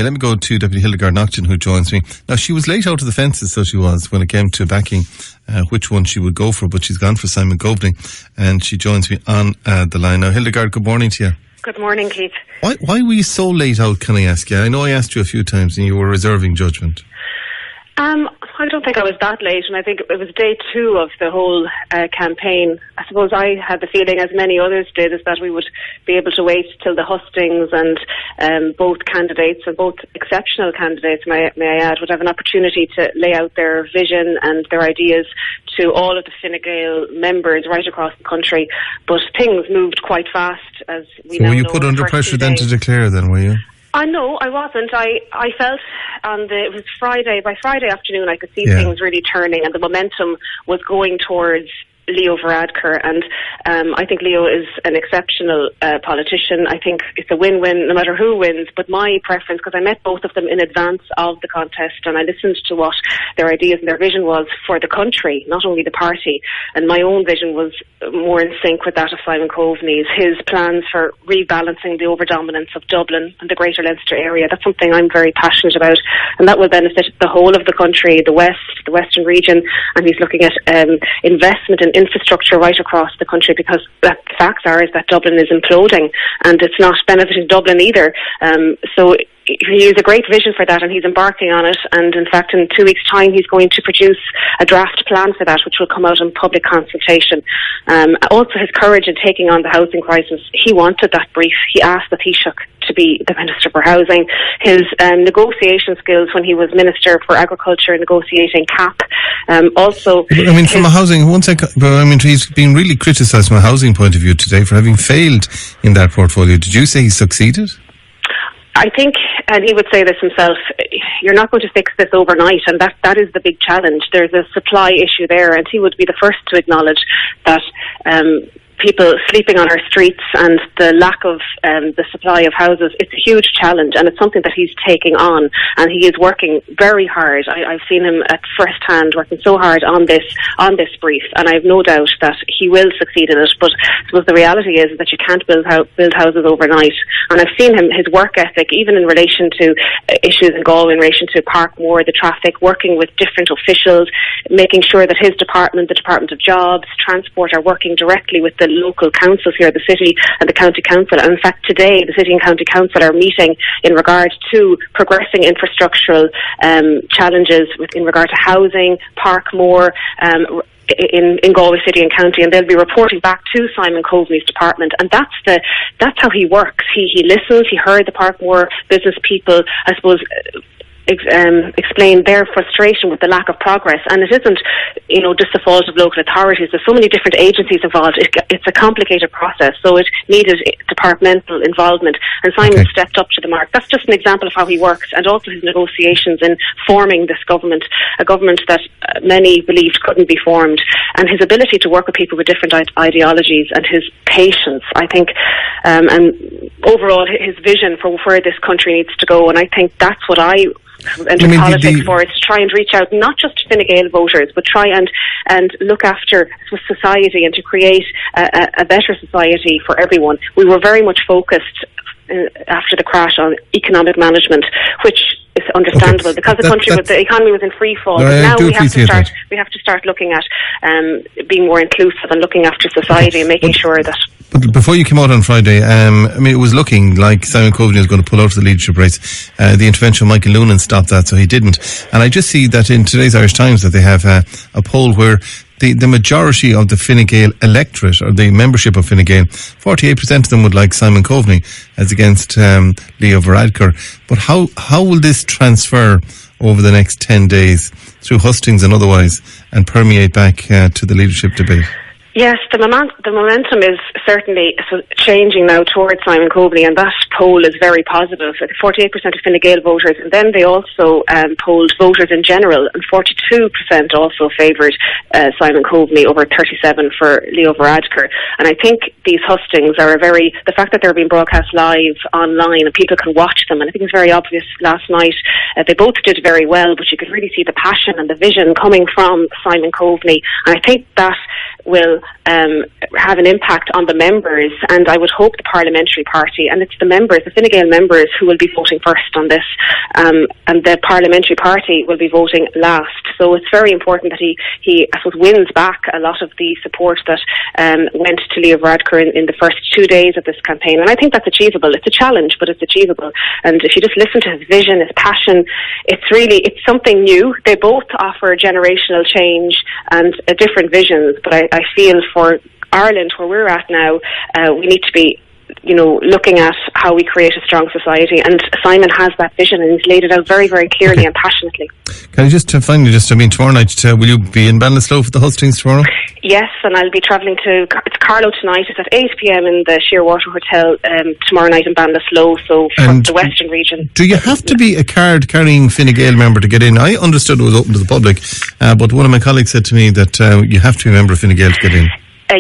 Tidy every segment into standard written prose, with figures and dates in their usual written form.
Let me go to Deputy Hildegard Naughton, who joins me. Now, she was late out of the fences, so she was, when it came to backing which one she would go for, but she's gone for Simon Coveney, and she joins me on the line. Now, Hildegard, good morning to you. Good morning, Keith. Why were you so late out, can I ask you? I know I asked you a few times and you were reserving judgment. I don't think I was that late, and I think it was day 2 of the whole campaign. I suppose I had the feeling, as many others did, is that we would be able to wait till the hustings, and both candidates, and both exceptional candidates, may I add, would have an opportunity to lay out their vision and their ideas to all of the Fine Gael members right across the country. But things moved quite fast, as we know. So were you put under pressure then to declare then, were you? No, I wasn't. I felt it was Friday. By Friday afternoon, I could see things really turning, and the momentum was going towards Leo Varadkar, and I think Leo is an exceptional politician. I think it's a win-win no matter who wins, but my preference, because I met both of them in advance of the contest and I listened to what their ideas and their vision was for the country, not only the party, and my own vision was more in sync with that of Simon Coveney's. His plans for rebalancing the overdominance of Dublin and the Greater Leinster area, that's something I'm very passionate about, and that will benefit the whole of the country, the western region, and he's looking at investment in infrastructure right across the country, because the facts are is that Dublin is imploding and it's not benefiting Dublin either. So he has a great vision for that, and he's embarking on it, and in fact in 2 weeks' time he's going to produce a draft plan for that, which will come out in public consultation. Also his courage in taking on the housing crisis. He wanted that brief. He asked the Taoiseach to be the Minister for Housing. His negotiation skills when he was Minister for Agriculture, negotiating CAP. Also, I mean, from a housing, one second, but I mean, he's been really criticised from a housing point of view today for having failed in that portfolio. Did you say he succeeded? I think, and he would say this himself, you're not going to fix this overnight, and that is the big challenge. There's a supply issue there, and he would be the first to acknowledge that people sleeping on our streets and the lack of the supply of houses, it's a huge challenge, and it's something that he's taking on, and he is working very hard. I've seen him at first hand working so hard on this brief, and I have no doubt that he will succeed in it. But I suppose the reality is that you can't build houses overnight, and I've seen his work ethic, even in relation to issues in Galway, in relation to Parkmore, the traffic, working with different officials, making sure that his department, the Department of Jobs, Transport, are working directly with the local councils here, the city and the county council. And in fact, today the city and county council are meeting in regard to progressing infrastructural challenges in regard to housing, Parkmore, in Galway City and County, and they'll be reporting back to Simon Coveney's department, and that's how he works. He listens. He heard the Parkmore business people, I suppose, explain their frustration with the lack of progress, and it isn't, just the fault of local authorities. There's so many different agencies involved. It's a complicated process, so it needed departmental involvement, and Simon stepped up to the mark. That's just an example of how he works, and also his negotiations in forming this government, a government that many believed couldn't be formed, and his ability to work with people with different ideologies, and his patience, I think, and overall his vision for where this country needs to go. And I think that's what I enter politics for, is to try and reach out not just to Fine Gael voters, but try and look after society and to create a better society for everyone. We were very much focused after the crash on economic management, which is understandable because the economy was in free fall. No, but now we have to start looking at being more inclusive and looking after society and making sure that. But before you came out on Friday, it was looking like Simon Coveney was going to pull out of the leadership race. The intervention of Michael Noonan stopped that, so he didn't. And I just see that in today's Irish Times that they have a poll where the majority of the Fine Gael electorate, or the membership of Fine Gael, 48% of them would like Simon Coveney as against Leo Varadkar. But how will this transfer over the next 10 days through hustings and otherwise and permeate back to the leadership debate? Yes, the momentum is certainly changing now towards Simon Coveney, and that poll is very positive. 48% of Fine Gael voters, and then they also polled voters in general, and 42% also favoured Simon Coveney over 37% for Leo Varadkar. And I think these hustings are the fact that they're being broadcast live online and people can watch them, and I think it's very obvious last night. They both did very well, but you could really see the passion and the vision coming from Simon Coveney, and I think that will have an impact on the members, and I would hope the parliamentary party, and it's the members, the Fine Gael members, who will be voting first on this, and the parliamentary party will be voting last. So it's very important that he I suppose, wins back a lot of the support that went to Leo Varadkar in the first 2 days of this campaign, and I think that's achievable. It's a challenge, but it's achievable. And if you just listen to his vision, his passion, it's something new. They both offer generational change and different visions, but I feel for Ireland, where we're at now, we need to be looking at how we create a strong society, and Simon has that vision and he's laid it out very, very clearly and passionately. Can I just finally, tomorrow night, will you be in Ballinasloe for the hustings tomorrow? Yes, and I'll be travelling it's Carlow tonight. It's at 8 p.m. in the Shearwater Hotel tomorrow night in Ballinasloe, so from the Western region. Do you have to be a card-carrying Fine Gael member to get in? I understood it was open to the public, but one of my colleagues said to me that you have to be a member of Fine Gael to get in.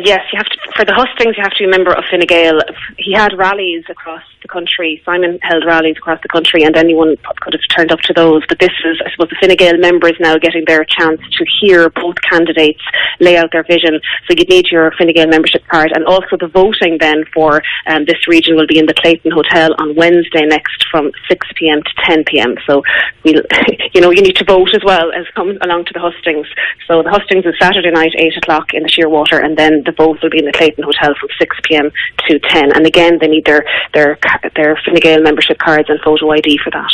Yes, you have to. For the hustings, you have to be a member of Fine Gael. He had rallies across the country. Simon held rallies across the country, and anyone could have turned up to those. But this is, I suppose, the Fine Gael members now getting their chance to hear both candidates lay out their vision. So you'd need your Fine Gael membership card, and also the voting then for this region will be in the Clayton Hotel on Wednesday next from 6 p.m. to 10 p.m. So you need to vote as well as come along to the hustings. So the hustings is Saturday night, 8 o'clock in the Shearwater, and then the vote will be in the Clayton Hotel from 6 p.m. to 10. And again, they need their Fine Gael membership cards and photo ID for that.